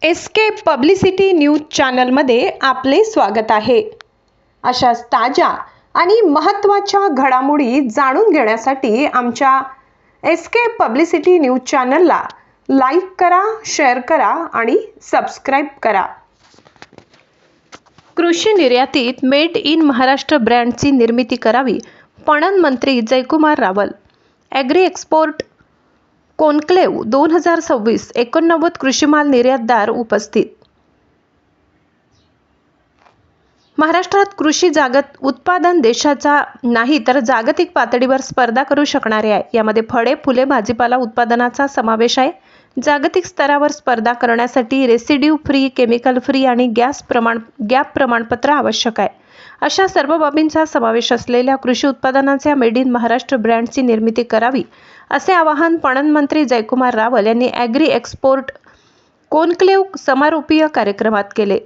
SK publicity news चॅनलमध्ये आपले स्वागत आहे। अशाच ताज्या आणि महत्त्वाच्या घडामोडी जाणून घेण्यासाठी आमच्या एसके पब्लिसिटी न्यूज चॅनलला लाईक करा, शेअर करा आणि सबस्क्राइब करा। कृषी निर्यातीत मेड इन महाराष्ट्र ब्रँडची निर्मिती करावी, पणन मंत्री Jaykumar Rawal. Agri export conclave 2026 89 कृषीमाल निर्यातदार उपस्थित। महाराष्ट्रात कृषी उत्पादन देशाचा नाही तर जागतिक पातळीवर स्पर्धा करू शकणारे आहे। यामध्ये फळे, फुले, भाजीपाला उत्पादनाचा समावेश आहे। जागतिक स्तरावर स्पर्धा करण्यासाठी रेसिड्यू फ्री, केमिकल फ्री आणि गॅप प्रमाणपत्र आवश्यक आहे। अशा सर्व बाबींचा समावेश असलेल्या कृषी उत्पादनांच्या मेड इन महाराष्ट्र ब्रँडची निर्मिती करावी, असे आवाहन पणन मंत्री जयकुमार रावल यांनी ॲग्री एक्सपोर्ट कॉन्क्लेव्ह समारोपीय कार्यक्रमात केले।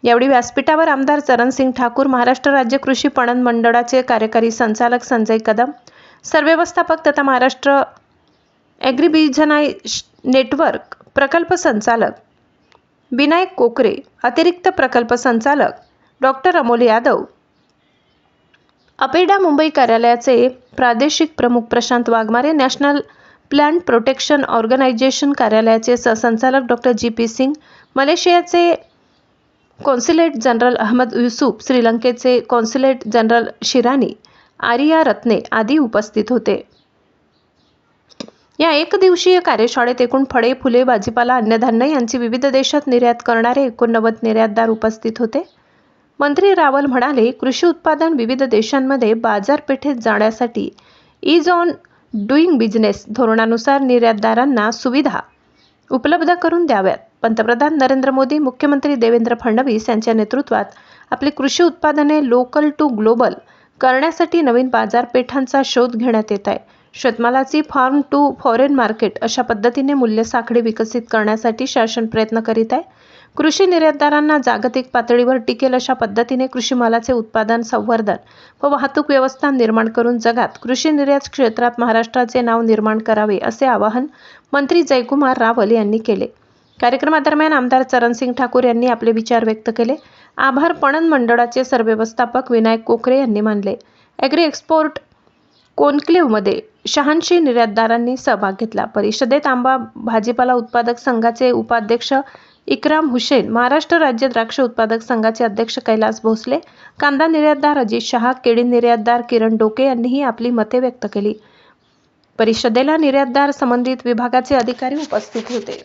यावेळी व्यासपीठावर आमदार चरणसिंग ठाकूर, महाराष्ट्र राज्य कृषी पणन मंडळाचे कार्यकारी संचालक संजय कदम, सरव्यवस्थापक तथा महाराष्ट्र ॲग्रीबिझनेस नेटवर्क प्रकल्प संचालक विनायक कोकरे, अतिरिक्त प्रकल्प संचालक डॉक्टर अमोल यादव, अपेडा मुंबई कार्यालयाचे प्रादेशिक प्रमुख Prashant Waghmare, national plant protection organisation कार्यालयाचे सहसंचालक डॉक्टर जी.पी. सिंग, मलेशियाचे कॉन्सुलेट जनरल अहमद युसूफ, श्रीलंकेचे कॉन्सुलेट जनरल शिरानी आरिया रत्ने आदी उपस्थित होते। या एकदिवसीय कार्यशाळेत एकूण फळे, फुले, भाजीपाला, अन्नधान्य यांची विविध देशात निर्यात करणारे 89 निर्यातदार उपस्थित होते। मंत्री रावल म्हणाले, कृषी उत्पादन विविध देशांमध्ये बाजारपेठेत जाण्यासाठी ईज ऑन डुईंग बिझनेस धोरणानुसार निर्यातदारांना सुविधा उपलब्ध करून द्याव्यात। पंतप्रधान नरेंद्र मोदी, मुख्यमंत्री देवेंद्र फडणवीस यांच्या नेतृत्वात आपली कृषी उत्पादने लोकल टू ग्लोबल करण्यासाठी नवीन बाजारपेठांचा शोध घेण्यात येत आहे। शेतमालाची फार्म टू फॉरेन मार्केट अशा पद्धतीने मूल्य साखळी विकसित करण्यासाठी शासन प्रयत्न करीत आहे। कृषी निर्यातदारांना जागतिक पातळीवर टिकेल अशा पद्धतीने कृषी मालाचे उत्पादन, संवर्धन व वाहतूक व्यवस्था निर्माण करून जगात कृषी निर्यात क्षेत्रात महाराष्ट्राचे नाव निर्माण करावे, असे आवाहन मंत्री जयकुमार रावल यांनी केले। कार्यक्रमादरम्यान आमदार चरणसिंग ठाकूर यांनी आपले विचार व्यक्त केले। आभार पणन मंडळाचे सरव्यवस्थापक विनायक कोकरे यांनी मानले। ॲग्री एक्सपोर्ट कॉन्क्लेव्हमध्ये 86 निर्यातदारांनी सहभाग घेतला। परिषदेत आंबा भाजीपाला उत्पादक संघाचे उपाध्यक्ष इक्राम हुसेन, महाराष्ट्र राज्य द्राक्ष उत्पादक संघाचे अध्यक्ष कैलास भोसले, कांदा निर्यातदार अजित शहा, केळी निर्यातदार किरण डोके यांनीही आपली मते व्यक्त केली। परिषदेला निर्यातदार संबंधित विभागाचे अधिकारी उपस्थित होते।